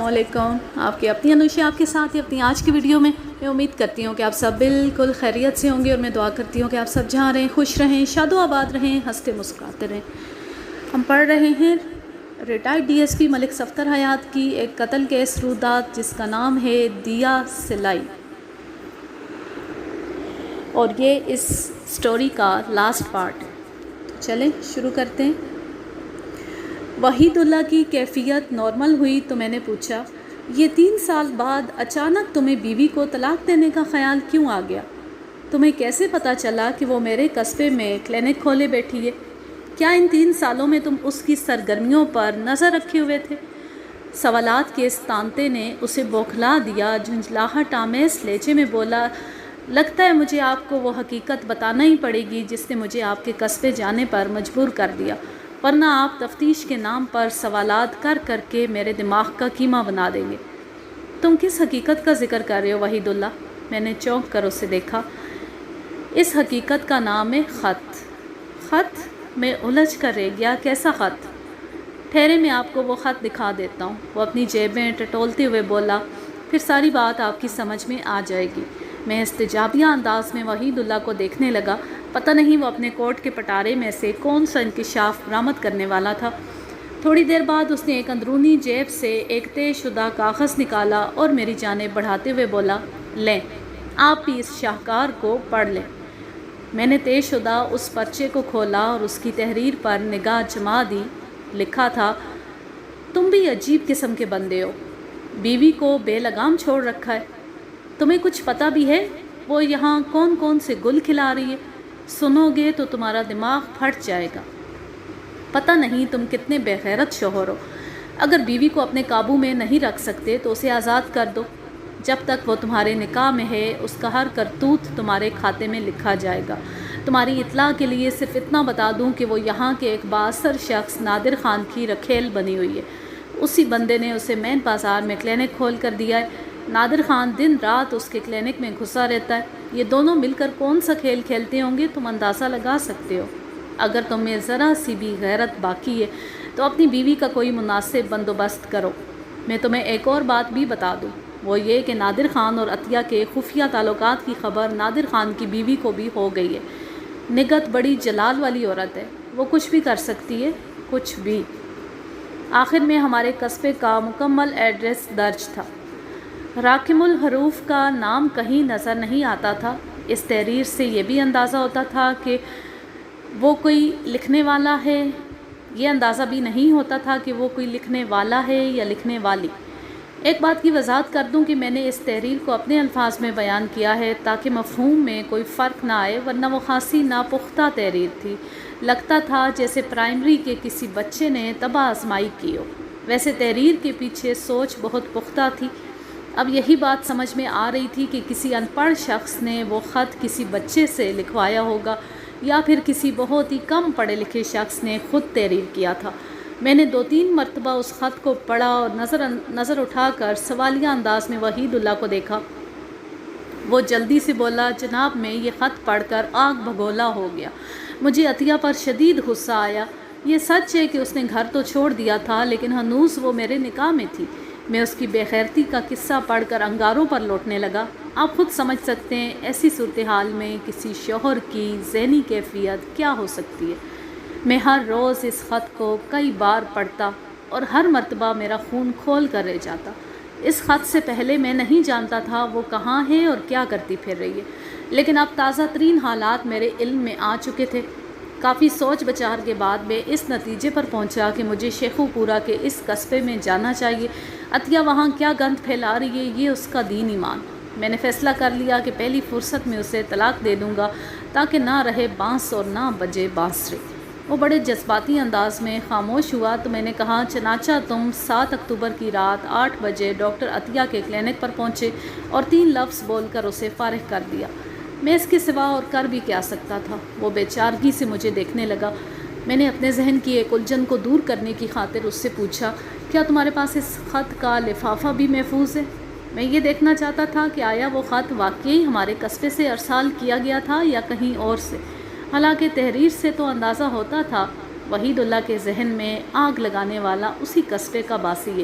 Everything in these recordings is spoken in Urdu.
علیکم. آپ کی اپنی انوشا آپ کے ساتھ ہی اپنی آج کی ویڈیو میں امید کرتی ہوں کہ آپ سب بالکل خیریت سے ہوں گے، اور میں دعا کرتی ہوں کہ آپ سب جہاں رہیں خوش رہیں، شاد و آباد رہیں، ہنستے مسکراتے رہیں. ہم پڑھ رہے ہیں ریٹائرڈ ڈی ایس پی ملک صفدر حیات کی ایک قتل کیس رودات جس کا نام ہے دیا سلائی، اور یہ اس سٹوری کا لاسٹ پارٹ ہے. چلیں شروع کرتے ہیں. وحید اللہ کی کیفیت نارمل ہوئی تو میں نے پوچھا، یہ 3 سال بعد اچانک تمہیں بیوی کو طلاق دینے کا خیال کیوں آ گیا؟ تمہیں کیسے پتہ چلا کہ وہ میرے قصبے میں کلینک کھولے بیٹھی ہے؟ کیا ان 3 سالوں میں تم اس کی سرگرمیوں پر نظر رکھے ہوئے تھے؟ سوالات کے اس تانتے نے اسے بوکھلا دیا. جھنجھلاہٹ آمیز لہجے میں بولا، لگتا ہے مجھے آپ کو وہ حقیقت بتانا ہی پڑے گی جس نے مجھے آپ کے قصبے جانے پر مجبور کر دیا، ورنہ آپ تفتیش کے نام پر سوالات کر کر کے میرے دماغ کا کیما بنا دیں گے. تم کس حقیقت کا ذکر کر رہے ہو وحید اللہ؟ میں نے چونک کر اسے دیکھا. اس حقیقت کا نام ہے خط. خط؟ میں الجھ کر رہ گیا. کیسا خط؟ ٹھہرے میں آپ کو وہ خط دکھا دیتا ہوں. وہ اپنی جیبیں ٹٹولتے ہوئے بولا، پھر ساری بات آپ کی سمجھ میں آ جائے گی. میں استجابیہ انداز میں وحید اللہ کو دیکھنے لگا. پتہ نہیں وہ اپنے کوٹ کے پٹارے میں سے کون سا انکشاف برآمد کرنے والا تھا. تھوڑی دیر بعد اس نے ایک اندرونی جیب سے ایک طے شدہ کاغذ نکالا اور میری جانب بڑھاتے ہوئے بولا، لیں آپ بھی اس شاہکار کو پڑھ لیں. میں نے طے شدہ اس پرچے کو کھولا اور اس کی تحریر پر نگاہ جما دی. لکھا تھا، تم بھی عجیب قسم کے بندے ہو، بیوی کو بے لگام چھوڑ رکھا ہے. تمہیں کچھ پتہ بھی ہے وہ یہاں کون کون سے گل کھلا رہی ہے؟ سنو گے تو تمہارا دماغ پھٹ جائے گا. پتہ نہیں تم کتنے بے غیرت شوہر ہو. اگر بیوی کو اپنے قابو میں نہیں رکھ سکتے تو اسے آزاد کر دو. جب تک وہ تمہارے نکاح میں ہے اس کا ہر کرتوت تمہارے کھاتے میں لکھا جائے گا. تمہاری اطلاع کے لیے صرف اتنا بتا دوں کہ وہ یہاں کے ایک بااثر شخص نادر خان کی رکھیل بنی ہوئی ہے. اسی بندے نے اسے مین بازار میں کلینک کھول کر دیا ہے. نادر خان دن رات اس کے کلینک میں گھسا رہتا ہے. یہ دونوں مل کر کون سا کھیل کھیلتے ہوں گے تم اندازہ لگا سکتے ہو. اگر تم میں ذرا سی بھی غیرت باقی ہے تو اپنی بیوی کا کوئی مناسب بندوبست کرو. میں تمہیں ایک اور بات بھی بتا دوں، وہ یہ کہ نادر خان اور عطیہ کے خفیہ تعلقات کی خبر نادر خان کی بیوی کو بھی ہو گئی ہے. نگہت بڑی جلال والی عورت ہے، وہ کچھ بھی کر سکتی ہے، کچھ بھی. آخر میں ہمارے قصبے کا مکمل ایڈریس درج تھا. راکم الحروف کا نام کہیں نظر نہیں آتا تھا. اس تحریر سے یہ بھی اندازہ ہوتا تھا کہ وہ کوئی لکھنے والا ہے. یہ اندازہ بھی نہیں ہوتا تھا کہ وہ کوئی لکھنے والا ہے یا لکھنے والی. ایک بات کی وضاحت کر دوں کہ میں نے اس تحریر کو اپنے الفاظ میں بیان کیا ہے تاکہ مفہوم میں کوئی فرق نہ آئے، ورنہ وہ خاصی ناپختہ تحریر تھی. لگتا تھا جیسے پرائمری کے کسی بچے نے طبع آزمائی کی ہو. ویسے تحریر کے پیچھے سوچ بہت پختہ تھی. اب یہی بات سمجھ میں آ رہی تھی کہ کسی ان پڑھ شخص نے وہ خط کسی بچے سے لکھوایا ہوگا یا پھر کسی بہت ہی کم پڑھے لکھے شخص نے خود تحریر کیا تھا. میں نے 2-3 مرتبہ اس خط کو پڑھا اور نظر اٹھا کر سوالیہ انداز میں وحید اللہ کو دیکھا. وہ جلدی سے بولا، جناب میں یہ خط پڑھ کر آگ بھگولا ہو گیا. مجھے عطیہ پر شدید غصہ آیا. یہ سچ ہے کہ اس نے گھر تو چھوڑ دیا تھا لیکن ہنوز وہ میرے نکاح میں تھی. میں اس کی بے غیرتی کا قصہ پڑھ کر انگاروں پر لوٹنے لگا. آپ خود سمجھ سکتے ہیں ایسی صورتحال میں کسی شوہر کی ذہنی کیفیت کیا ہو سکتی ہے. میں ہر روز اس خط کو کئی بار پڑھتا اور ہر مرتبہ میرا خون کھول کر رہ جاتا. اس خط سے پہلے میں نہیں جانتا تھا وہ کہاں ہے اور کیا کرتی پھر رہی ہے، لیکن اب تازہ ترین حالات میرے علم میں آ چکے تھے. کافی سوچ بچار کے بعد میں اس نتیجے پر پہنچا کہ مجھے شیخو پورہ کے اس قصبے میں جانا چاہیے. عطیہ وہاں کیا گند پھیلا رہی ہے یہ اس کا دین ایمان. میں نے فیصلہ کر لیا کہ پہلی فرصت میں اسے طلاق دے دوں گا تاکہ نہ رہے بانس اور نہ بجے بانسری. وہ بڑے جذباتی انداز میں خاموش ہوا تو میں نے کہا، چنانچہ تم 7 اکتوبر کی رات 8 بجے ڈاکٹر عطیہ کے کلینک پر پہنچے اور 3 لفظ بول کر اسے فارغ کر دیا. میں اس کے سوا اور کر بھی کیا سکتا تھا؟ وہ بے چارگی سے مجھے دیکھنے لگا. میں نے اپنے ذہن کی ایک الجھن کو دور کرنے کی خاطر اس سے پوچھا، کیا تمہارے پاس اس خط کا لفافہ بھی محفوظ ہے؟ میں یہ دیکھنا چاہتا تھا کہ آیا وہ خط واقعی ہمارے قصبے سے ارسال کیا گیا تھا یا کہیں اور سے. حالانکہ تحریر سے تو اندازہ ہوتا تھا وحید اللہ کے ذہن میں آگ لگانے والا اسی قصبے کا باسی ہے.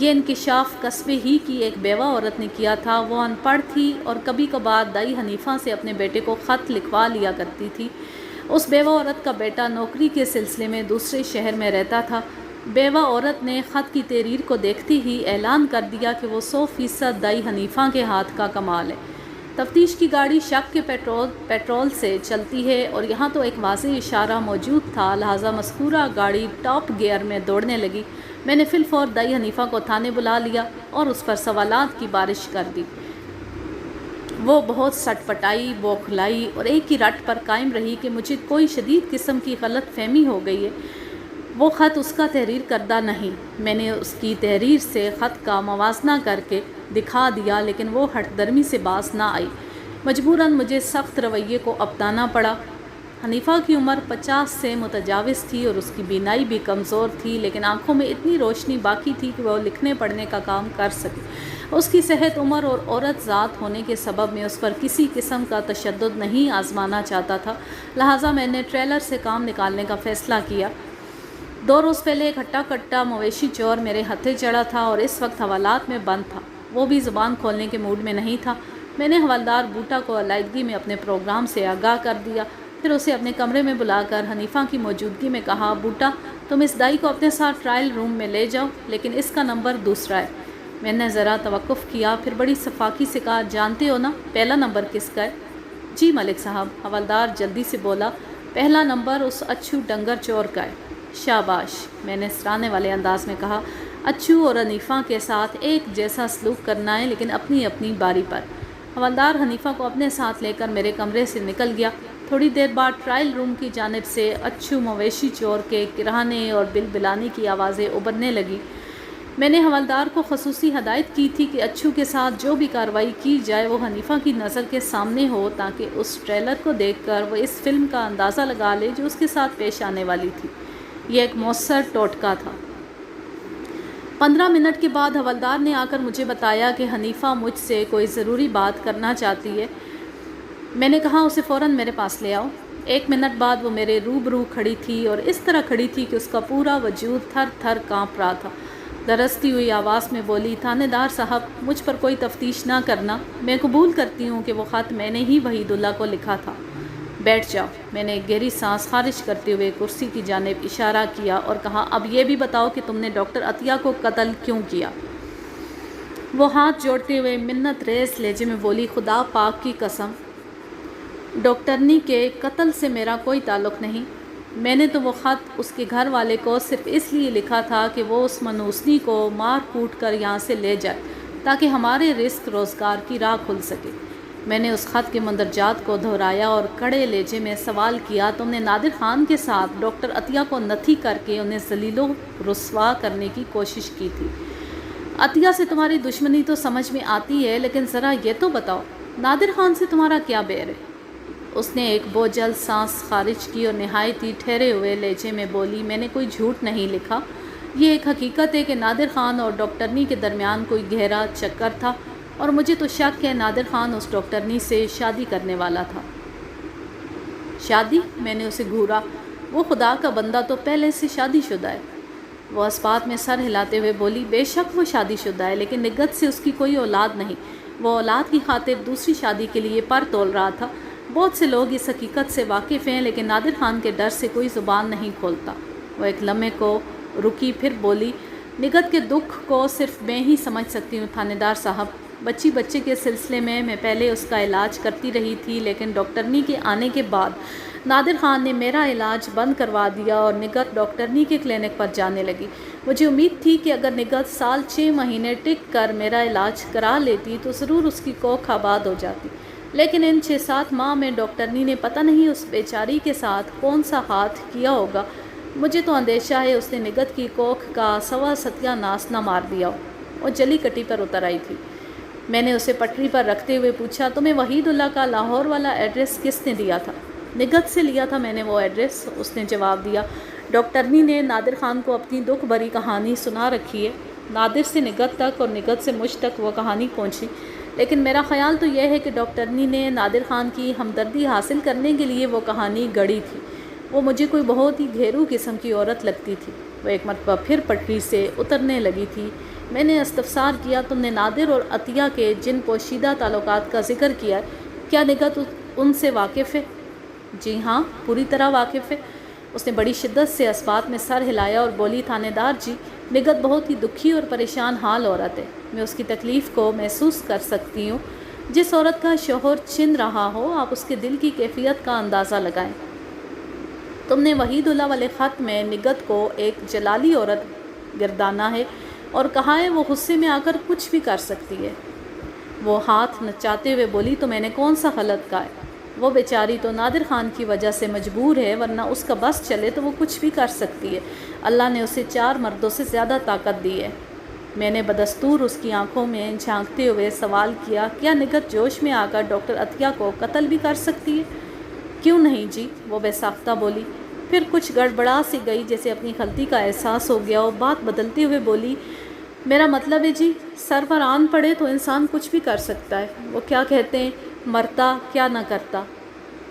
یہ انکشاف قصبے ہی کی ایک بیوہ عورت نے کیا تھا۔ وہ ان پڑھ تھی اور کبھی کبھار دائی حنیفہ سے اپنے بیٹے کو خط لکھوا لیا کرتی تھی۔ اس بیوہ عورت کا بیٹا نوکری کے سلسلے میں دوسرے شہر میں رہتا تھا۔ بیوہ عورت نے خط کی تحریر کو دیکھتے ہی اعلان کر دیا کہ وہ 100% دائی حنیفہ کے ہاتھ کا کمال ہے۔ تفتیش کی گاڑی شک کے پیٹرول سے چلتی ہے اور یہاں تو ایک واضح اشارہ موجود تھا، لہٰذا مذکورہ گاڑی ٹاپ گیئر میں دوڑنے لگی۔ میں نے فی الفور دائی حنیفہ کو تھانے بلا لیا اور اس پر سوالات کی بارش کر دی۔ وہ بہت سٹ پٹائی، بوکھلائی اور ایک ہی رٹ پر قائم رہی کہ مجھے کوئی شدید قسم کی غلط فہمی ہو گئی ہے۔ وہ خط اس کا تحریر کردہ نہیں۔ میں نے اس کی تحریر سے خط کا موازنہ کر کے دکھا دیا، لیکن وہ ہٹ درمی سے باز نہ آئی۔ مجبوراً مجھے سخت رویے کو اپنانا پڑا۔ حنیفہ کی عمر 50 سے متجاوز تھی اور اس کی بینائی بھی کمزور تھی، لیکن آنکھوں میں اتنی روشنی باقی تھی کہ وہ لکھنے پڑھنے کا کام کر سکے۔ اس کی صحت، عمر اور عورت ذات ہونے کے سبب میں اس پر کسی قسم کا تشدد نہیں آزمانا چاہتا تھا، لہٰذا میں نے ٹریلر سے کام نکالنے کا فیصلہ کیا۔ 2 روز پہلے ایک ہٹا کٹا مویشی چور میرے ہتھے چڑھا تھا اور اس وقت حوالات میں بند تھا۔ وہ بھی زبان کھولنے کے موڈ میں نہیں تھا۔ میں نے حوالدار بوٹا کو علیحدگی میں اپنے پروگرام سے آگاہ کر دیا، پھر اسے اپنے کمرے میں بلا کر حنیفہ کی موجودگی میں کہا، بوٹا تم اس دائی کو اپنے ساتھ ٹرائل روم میں لے جاؤ، لیکن اس کا نمبر دوسرا ہے۔ میں نے ذرا توقف کیا، پھر بڑی صفاقی سے کہا، جانتے ہو نا پہلا نمبر کس کا ہے؟ جی ملک صاحب، حوالدار جلدی سے بولا، پہلا نمبر اس اچھو ڈنگر چور کا ہے۔ شاباش، میں نے سراہنے والے انداز میں کہا، اچھو اور حنیفہ کے ساتھ ایک جیسا سلوک کرنا ہے، لیکن اپنی اپنی باری پر۔ حوالدار حنیفہ کو اپنے ساتھ لے کر میرے کمرے سے نکل گیا۔ تھوڑی دیر بعد ٹرائل روم کی جانب سے اچھو مویشی چور کے کرہانے اور بلبلانے کی آوازیں ابھرنے لگی۔ میں نے حوالدار کو خصوصی ہدایت کی تھی کہ اچھو کے ساتھ جو بھی کارروائی کی جائے وہ حنیفہ کی نظر کے سامنے ہو، تاکہ اس ٹریلر کو دیکھ کر وہ اس فلم کا اندازہ لگا لے جو اس کے ساتھ پیش آنے والی تھی۔ یہ ایک مؤثر ٹوٹکا تھا۔ 15 منٹ کے بعد حوالدار نے آ کر مجھے بتایا کہ حنیفہ مجھ سے کوئی ضروری بات کرنا چاہتی ہے۔ میں نے کہا اسے فوراً میرے پاس لے آؤ۔ 1 منٹ بعد وہ میرے روبرو کھڑی تھی اور اس طرح کھڑی تھی کہ اس کا پورا وجود تھر تھر کانپ رہا تھا۔ درستی ہوئی آواز میں بولی، تھانے دار صاحب مجھ پر کوئی تفتیش نہ کرنا، میں قبول کرتی ہوں کہ وہ خط میں نے ہی وحید اللہ کو لکھا تھا۔ بیٹھ جاؤ۔ میں نے ایک گہری سانس خارج کرتے ہوئے کرسی کی جانب اشارہ کیا اور کہا، اب یہ بھی بتاؤ کہ تم نے ڈاکٹر عطیہ کو قتل کیوں کیا؟ وہ ہاتھ جوڑتے ہوئے منت ریز لہجے میں بولی، خدا پاک کی قسم ڈاکٹرنی کے قتل سے میرا کوئی تعلق نہیں۔ میں نے تو وہ خط اس کے گھر والے کو صرف اس لیے لکھا تھا کہ وہ اس منحوسنی کو مار کوٹ کر یہاں سے لے جائے تاکہ ہمارے رزق روزگار کی راہ کھل سکے۔ میں نے اس خط کے مندرجات کو دہرایا اور کڑے لہجے میں سوال کیا، تم نے نادر خان کے ساتھ ڈاکٹر عطیہ کو نتھی کر کے انہیں ذلیل و رسوا کرنے کی کوشش کی تھی؟ عطیہ سے تمہاری دشمنی تو سمجھ میں آتی ہے، لیکن ذرا یہ تو بتاؤ نادر خان سے تمہارا کیا بیر ہے؟ اس نے ایک بوجھل سانس خارج کی اور نہایت ہی ٹھہرے ہوئے لہجے میں بولی، میں نے کوئی جھوٹ نہیں لکھا۔ یہ ایک حقیقت ہے کہ نادر خان اور ڈاکٹرنی کے درمیان کوئی گہرا چکر تھا اور مجھے تو شک ہے نادر خان اس ڈاکٹرنی سے شادی کرنے والا تھا۔ شادی؟ میں نے اسے گھورا، وہ خدا کا بندہ تو پہلے سے شادی شدہ ہے۔ وہ اس بات میں سر ہلاتے ہوئے بولی، بے شک وہ شادی شدہ ہے، لیکن نگہت سے اس کی کوئی اولاد نہیں۔ وہ اولاد کی خاطر دوسری شادی کے لیے پر تول رہا تھا۔ بہت سے لوگ اس حقیقت سے واقف ہیں، لیکن نادر خان کے ڈر سے کوئی زبان نہیں کھولتا۔ وہ ایک لمحے کو رکی، پھر بولی، نگہت کے دکھ کو صرف میں ہی سمجھ سکتی ہوں تھانے دار صاحب۔ بچے کے سلسلے میں پہلے اس کا علاج کرتی رہی تھی، لیکن ڈاکٹرنی کے آنے کے بعد نادر خان نے میرا علاج بند کروا دیا اور نگہت ڈاکٹرنی کے کلینک پر جانے لگی۔ مجھے امید تھی کہ اگر نگہت سال 6 مہینے ٹک کر میرا علاج کرا لیتی تو ضرور اس کی کوکھ آباد ہو جاتی، لیکن ان 6-7 ماہ میں ڈاکٹرنی نے پتہ نہیں اس بیچاری کے ساتھ کون سا ہاتھ کیا ہوگا۔ مجھے تو اندیشہ ہے اس نے نگہت کی کوکھ کا سوا ستیہ ناس نہ مار دیا ہو۔ وہ جلی کٹی پر اتر آئی تھی۔ میں نے اسے پٹری پر رکھتے ہوئے پوچھا، تمہیں وحید اللہ کا لاہور والا ایڈریس کس نے دیا تھا؟ نگہت سے لیا تھا میں نے وہ ایڈریس، اس نے جواب دیا۔ ڈاکٹرنی نے نادر خان کو اپنی دکھ بھری کہانی سنا رکھی ہے۔ نادر سے نگہت تک اور نگہت سے مجھ تک وہ کہانی پہنچی، لیکن میرا خیال تو یہ ہے کہ ڈاکٹرنی نے نادر خان کی ہمدردی حاصل کرنے کے لیے وہ کہانی گڑھی تھی۔ وہ مجھے کوئی بہت ہی گھیرو قسم کی عورت لگتی تھی۔ وہ ایک مرتبہ پھر پٹری سے اترنے لگی تھی۔ میں نے استفسار کیا، تم نے نادر اور عطیہ کے جن پوشیدہ تعلقات کا ذکر کیا ہے، کیا نگہت ان سے واقف ہے؟ جی ہاں، پوری طرح واقف ہے۔ اس نے بڑی شدت سے اس بات میں سر ہلایا اور بولی، تھانے دار جی، نگہت بہت ہی دکھی اور پریشان حال عورت ہے۔ میں اس کی تکلیف کو محسوس کر سکتی ہوں۔ جس عورت کا شوہر چن رہا ہو، آپ اس کے دل کی کیفیت کا اندازہ لگائیں۔ تم نے وحید اللہ والے خط میں نگہت کو ایک جلالی عورت گردانا ہے اور کہا ہے وہ غصے میں آ کر کچھ بھی کر سکتی ہے۔ وہ ہاتھ نچاتے ہوئے بولی، تو میں نے کون سا غلط کہا ہے؟ وہ بیچاری تو نادر خان کی وجہ سے مجبور ہے، ورنہ اس کا بس چلے تو وہ کچھ بھی کر سکتی ہے۔ اللہ نے اسے 4 مردوں سے زیادہ طاقت دی ہے۔ میں نے بدستور اس کی آنکھوں میں جھانکتے ہوئے سوال کیا، کیا نگہت جوش میں آ کر ڈاکٹر عطیہ کو قتل بھی کر سکتی ہے؟ کیوں نہیں جی، وہ بے ساختہ بولی۔ پھر کچھ گڑبڑا سی گئی، جیسے اپنی غلطی کا احساس ہو گیا، اور بات بدلتے ہوئے بولی، میرا مطلب ہے جی، سر پر آن پڑے تو انسان کچھ بھی کر سکتا ہے۔ وہ کیا کہتے ہیں، مرتا کیا نہ کرتا۔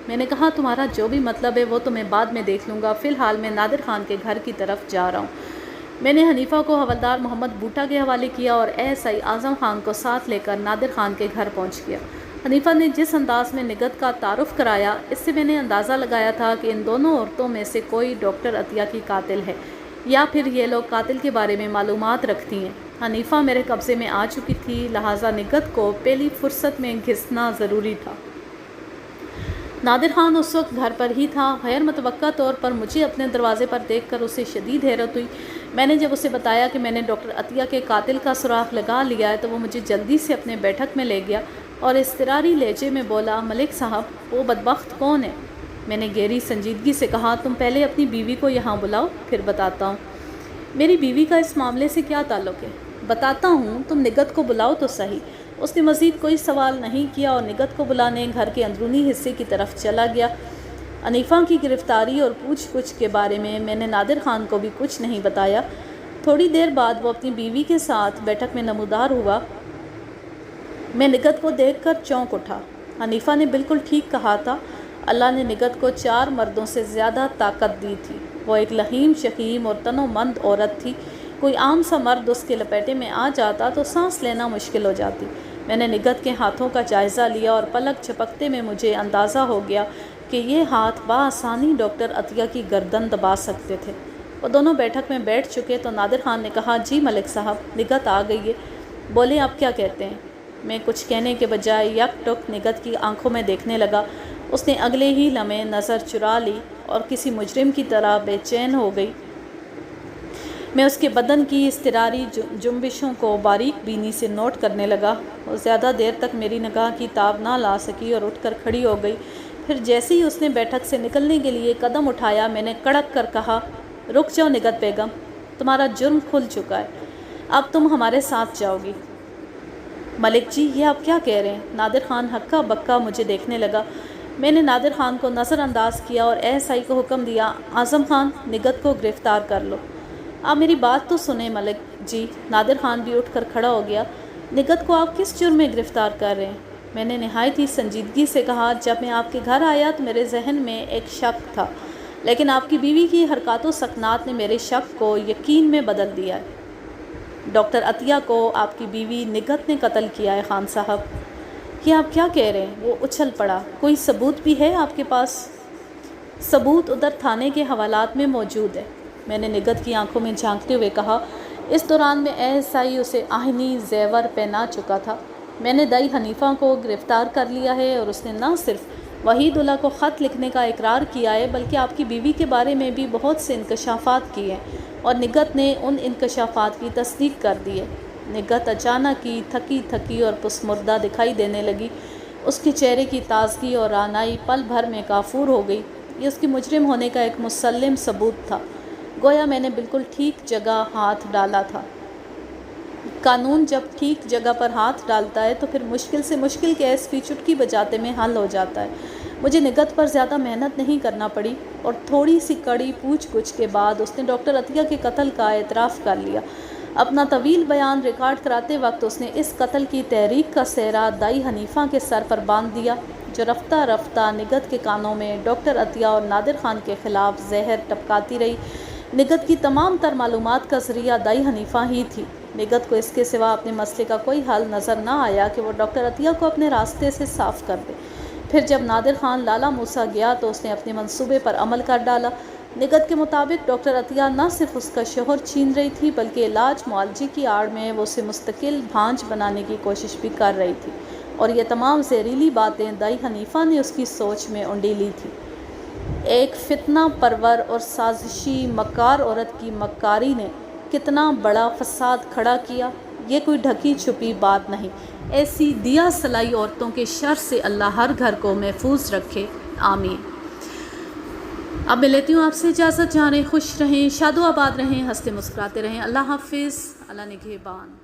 میں نے کہا، تمہارا جو بھی مطلب ہے وہ تو میں بعد میں دیکھ لوں گا، فی الحال میں نادر خان کے گھر کی طرف جا رہا ہوں۔ میں نے حنیفہ کو حوالدار محمد بوٹا کے حوالے کیا اور ایس آئی اعظم خان کو ساتھ لے کر نادر خان کے گھر پہنچ گیا۔ حنیفہ نے جس انداز میں نگہت کا تعارف کرایا، اس سے میں نے اندازہ لگایا تھا کہ ان دونوں عورتوں میں سے کوئی ڈاکٹر عطیہ کی قاتل ہے، یا پھر یہ لوگ قاتل کے بارے میں معلومات رکھتی ہیں۔ حنیفہ میرے قبضے میں آ چکی تھی، لہٰذا نگہت کو پہلی فرصت میں گھسنا ضروری تھا۔ نادر خان اس وقت گھر پر ہی تھا۔ غیر متوقع طور پر مجھے اپنے دروازے پر دیکھ کر اسے شدید حیرت ہوئی۔ میں نے جب اسے بتایا کہ میں نے ڈاکٹر عطیہ کے قاتل کا سراغ لگا لیا ہے، تو وہ مجھے جلدی سے اپنے بیٹھک میں لے گیا اور اضطراری لہجے میں بولا، ملک صاحب، وہ بدبخت کون ہے؟ میں نے گہری سنجیدگی سے کہا، تم پہلے اپنی بیوی کو یہاں بلاؤ، پھر بتاتا ہوں۔ میری بیوی کا اس معاملے سے کیا تعلق ہے؟ بتاتا ہوں، تم نگہت کو بلاؤ تو صحیح۔ اس نے مزید کوئی سوال نہیں کیا اور نگہت کو بلانے گھر کے اندرونی حصے کی طرف چلا گیا۔ حنیفہ کی گرفتاری اور پوچھ گچھ کے بارے میں نے نادر خان کو بھی کچھ نہیں بتایا۔ تھوڑی دیر بعد وہ اپنی بیوی کے ساتھ بیٹھک میں نمودار ہوا۔ میں نگہت کو دیکھ کر چونک اٹھا۔ حنیفہ نے بالکل ٹھیک کہا تھا، اللہ نے نگہت کو 4 مردوں سے زیادہ طاقت دی تھی۔ وہ ایک لحیم شکیم اور تن و مند عورت تھی۔ کوئی عام سا مرد اس کے لپیٹے میں آ جاتا تو سانس لینا مشکل ہو جاتی۔ میں نے نگہت کے ہاتھوں کا جائزہ لیا اور پلک جھپکتے میں مجھے اندازہ ہو گیا کہ یہ ہاتھ بآسانی ڈاکٹر عطیہ کی گردن دبا سکتے تھے۔ وہ دونوں بیٹھک میں بیٹھ چکے تو نادر خان نے کہا، جی ملک صاحب، نگہت آ گئی ہے، بولے آپ کیا کہتے ہیں؟ میں کچھ کہنے کے بجائے یک ٹک نگہت کی آنکھوں میں دیکھنے لگا۔ اس نے اگلے ہی لمحے نظر چرا لی اور کسی مجرم کی طرح بے چین ہو گئی۔ میں اس کے بدن کی اضطراری جنبشوں کو باریک بینی سے نوٹ کرنے لگا۔ وہ زیادہ دیر تک میری نگاہ کی تاب نہ لا سکی اور اٹھ کر کھڑی ہو گئی۔ پھر جیسے ہی اس نے بیٹھک سے نکلنے کے لیے قدم اٹھایا، میں نے کڑک کر کہا، رک جاؤ نگہت بیگم، تمہارا جرم کھل چکا ہے، اب تم ہمارے ساتھ جاؤ گی۔ ملک جی، یہ آپ کیا کہہ رہے ہیں؟ نادر خان ہکا بکا مجھے دیکھنے لگا۔ میں نے نادر خان کو نظر انداز کیا اور ایس آئی کو حکم دیا، اعظم خان، نگہت کو گرفتار کر لو۔ آپ میری بات تو سنیں ملک جی۔ نادر خان بھی اٹھ کر کھڑا ہو گیا۔ نگہت کو آپ کس جرم میں گرفتار کر رہے ہیں؟ میں نے نہایت ہی سنجیدگی سے کہا، جب میں آپ کے گھر آیا تو میرے ذہن میں ایک شک تھا، لیکن آپ کی بیوی کی حرکات و سکنات نے میرے شک کو یقین میں بدل دیا ہے۔ ڈاکٹر عطیہ کو آپ کی بیوی نگہت نے قتل کیا ہے خان صاحب۔ یہ آپ کیا کہہ رہے ہیں؟ وہ اچھل پڑا۔ کوئی ثبوت بھی ہے آپ کے پاس؟ ثبوت ادھر تھانے کے حوالات میں موجود ہے، میں نے نگہت کی آنکھوں میں جھانکتے ہوئے کہا۔ اس دوران میں ایس آئی اسے آہنی زیور پہنا چکا تھا۔ میں نے دائی حنیفہ کو گرفتار کر لیا ہے اور اس نے نہ صرف وحید اللہ کو خط لکھنے کا اقرار کیا ہے، بلکہ آپ کی بیوی کے بارے میں بھی بہت سے انکشافات کیے ہیں، اور نگہت نے ان انکشافات کی تصدیق کر دی ہے۔ نگہت اچانک ہی تھکی تھکی اور پسمردہ دکھائی دینے لگی۔ اس کے چہرے کی تازگی اور رعنائی پل بھر میں کافور ہو گئی۔ یہ اس کی مجرم ہونے کا ایک مسلم ثبوت تھا، گویا میں نے بالکل ٹھیک جگہ ہاتھ ڈالا تھا۔ قانون جب ٹھیک جگہ پر ہاتھ ڈالتا ہے تو پھر مشکل سے مشکل کیس بھی چٹکی بجاتے میں حل ہو جاتا ہے۔ مجھے نگہت پر زیادہ محنت نہیں کرنا پڑی اور تھوڑی سی کڑی پوچھ گچھ کے بعد اس نے ڈاکٹر عطیہ کے قتل کا اعتراف کر لیا۔ اپنا طویل بیان ریکارڈ کراتے وقت اس نے اس قتل کی تحریک کا سہرا دائی حنیفہ کے سر پر باندھ دیا، جو رفتہ رفتہ نگہت کے کانوں میں ڈاکٹر عطیہ اور نادر خان کے خلاف زہر ٹپکاتی رہی۔ نگہت کی تمام تر معلومات کا ذریعہ دائی حنیفہ ہی تھی۔ نگہت کو اس کے سوا اپنے مسئلے کا کوئی حل نظر نہ آیا کہ وہ ڈاکٹر عطیہ کو اپنے راستے سے صاف کر دے۔ پھر جب نادر خان لالا موسیٰ گیا تو اس نے اپنے منصوبے پر عمل کر ڈالا۔ نگہت کے مطابق ڈاکٹر عطیہ نہ صرف اس کا شوہر چھین رہی تھی بلکہ علاج معالجے کی آڑ میں وہ اسے مستقل بھانج بنانے کی کوشش بھی کر رہی تھی، اور یہ تمام زہریلی باتیں دائی حنیفہ نے اس کی سوچ میں انڈیلی تھی۔ ایک فتنہ پرور اور سازشی مکار عورت کی مکاری نے کتنا بڑا فساد کھڑا کیا، یہ کوئی ڈھکی چھپی بات نہیں۔ ایسی دیا سلائی عورتوں کے شر سے اللہ ہر گھر کو محفوظ رکھے، آمین۔ اب میں لیتی ہوں آپ سے اجازت، جانے خوش رہیں، شاد و آباد رہیں، ہنستے مسکراتے رہیں۔ اللہ حافظ، اللہ نگہبان۔